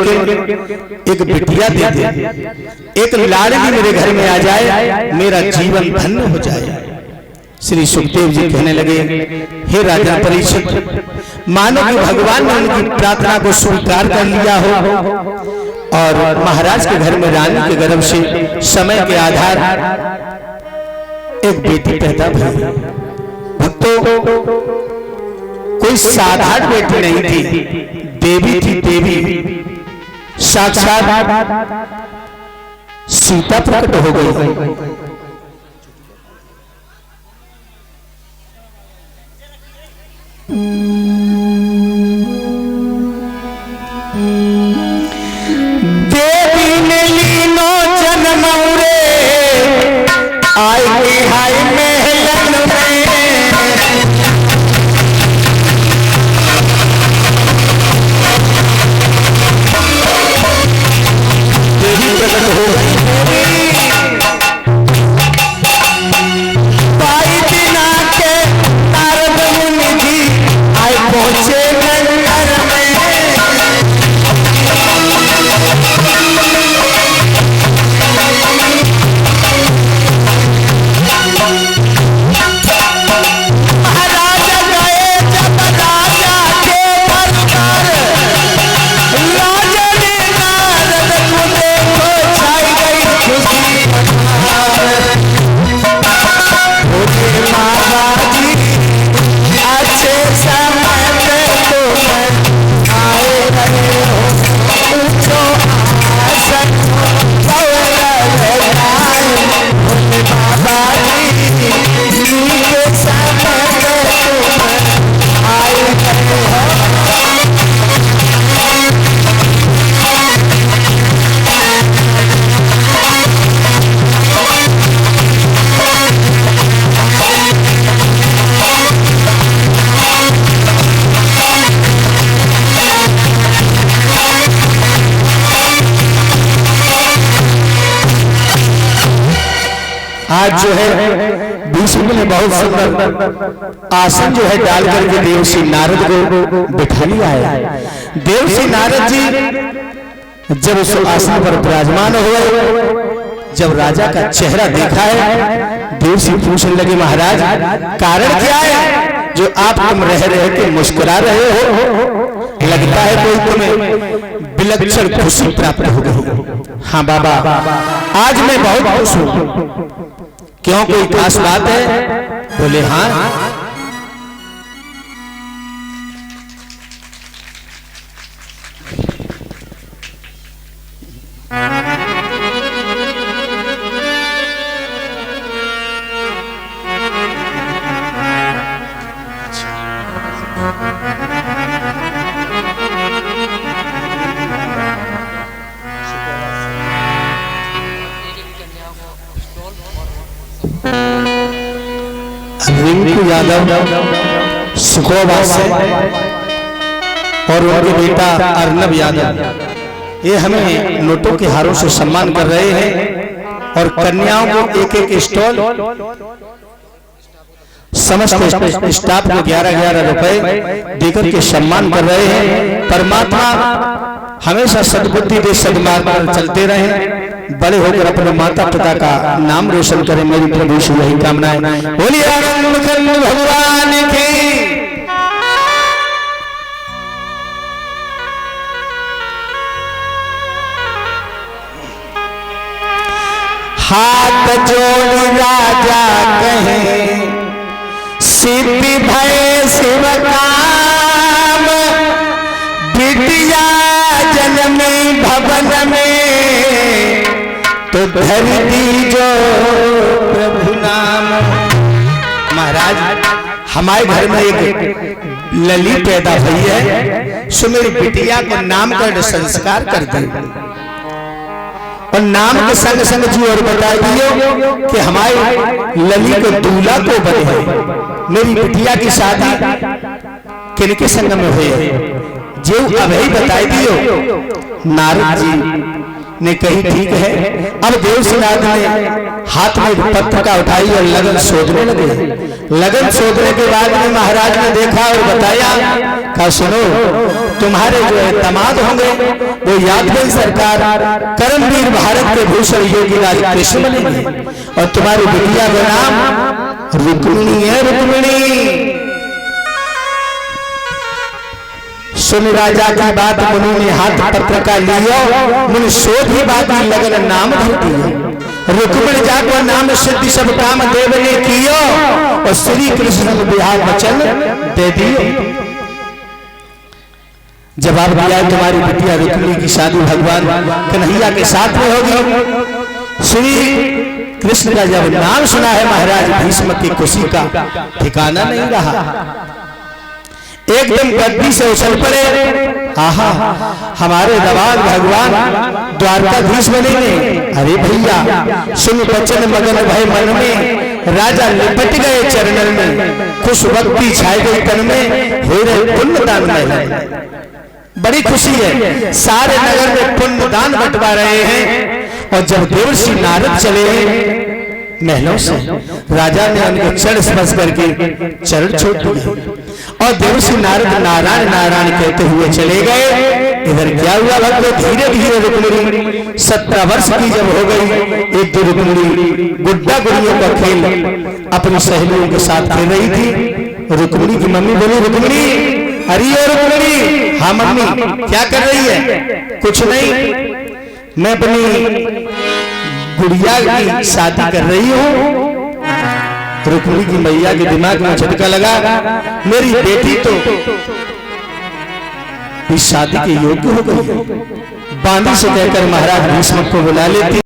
लेकिन एक बिटिया दे दे, एक लाड़ली मेरे घर में आ जाए, मेरा जीवन धन्य हो जाए। श्री सुखदेव जी कहने लगे, हे राजा परीक्षित, मानो कि भगवान ने उनकी प्रार्थना को स्वीकार कर लिया हो और महाराज के घर में रानी के गर्भ से समय के आधार एक बेटी पैदा भई। भक्तों, कोई साधारण बेटी नहीं थी, देवी थी, देवी साक्षात सीता प्रकट हो गई। देवी ने लीनो जन्म रे, आई हाय महलन में, देवी प्रकट हो गई। पाई बिना के नारद मुनि जी आए पहुंचे नगर में। महाराजा गए जब राजा के दरबार, राजा ने नारद को देखो, छाई गई खुशी बहार। बोले महाराज अच्छे समय पे तुम आए रहे हो, पूछो आसन पवन लगाए। बोले बाबा जी के समय पे तुम आए रहे हो। आज जो है बीच में बहुत सुंदर आसन जो है डाल करके देवश्री नारद को बिठा लिया है। देवश्री नारद जी जब उस आसन पर विराजमान हुए, जब राजा का चेहरा देखा है, देवश्री पूछने लगे, महाराज कारण क्या है जो आप तुम रह के मुस्कुरा रहे हो? लगता है कोई तुम्हें विलक्षण खुशी प्राप्त हो गई। हाँ बाबा, आज मैं बहुत खुश हूँ। क्यों, कोई खास बात है? बोले हाँ। रिंकू यादव सुखोबा से और उनके बेटा अर्नब यादव, ये हमें नोटों के हारों से सम्मान कर रहे हैं और कन्याओं को एक एक स्टॉल, समस्त स्टाफ को 11-11 रुपए देकर के सम्मान कर रहे हैं। परमात्मा हमेशा सद्बुद्धि दे, सद्मार्ग पर चलते रहें, बड़े होकर अपने माता पिता का नाम रोशन करें। मेरी प्रभु से यही कामनाएं। बोलिए आनंद कंद भगवान की। हाथ जोड़ राजा कहे, सिद्धि भय शिव काम, बिटिया जनमी भवन में, तो धर दीजो प्रभु नाम। महाराज, हमारे घर में एक लली पैदा हुई है, सो मेरी बिटिया को नामकरण संस्कार कर दे। और नाम के संग संग जी और बता दियो कि हमारे लली को दूल्हा को बने हैं। मेरी बिटिया की शादी किनके संग में हुई है, जो अभी बताई दियो। नारद जी ने कही ठीक है। अब देवसेनाथ ने हाथ में पत्र का उठाई और लगन शोधने लगे। लगन शोधने के बाद में महाराज ने देखा और बताया, कहा सुनो, तुम्हारे जो है दामाद होंगे वो यादव सरकार कर्मवीर भारत के भूषण योगीराज कृष्ण बनेंगे और तुम्हारी बिटिया का नाम रुक्मिणी है। रुक्मिणी सुन राजा की बात मुनि ने हाथ पत्र का लियो मुनि शोध ही बात लगन नाम धर दियो। रुक्मिणी जाको नाम सिद्धि सब काम देव ने कियो और श्री कृष्ण को बिहार वचन दे दियो। जवाब दिया तुम्हारी बिटिया रुक्मिणी की शादी भगवान कन्हैया के साथ में होगी। श्री कृष्ण का जब नाम सुना है महाराज भीष्म की खुशी का ठिकाना नहीं रहा। एकदम गद्दी से उछल पड़े। आहा हमारे दवाद भगवान द्वारकाधीश बनेंगे। अरे भैया सुन वचन मगन भय मन में राजा लिपट गए चरणन में खुश भक्ति छाई गई तन में हो रहे पुण्य दान में। बड़ी खुशी है सारे नगर में पुण्य दान बंटवा रहे हैं। और जब देवर्षि नारद चले महलों से राजा ने उनके चरण स्पर्श करके चरण छोड़ दिए और देवर्षि नारद नारायण नारायण कहते हुए चले गए। इधर क्या हुआ भक्तों धीरे धीरे रुक्मिणी 17 वर्ष की जब हो गई एक दिन रुक्मिणी गुड्डा गुड़ियों का खेल अपनी सहेलियों के साथ खेल रही थी। रुक्मिणी की मम्मी बोली रुक्मिणी अरे रुक्मिणी हाँ मम्मी क्या कर रही है? कुछ नहीं मैं अपनी गुड़िया की शादी कर रही हूँ। रुक्मिणी की मैया के दिमाग में झटका लगा मेरी बेटी तो इस शादी के योग्य हो गई। बांदी से कहकर महाराज भीष्म को बुला लेती।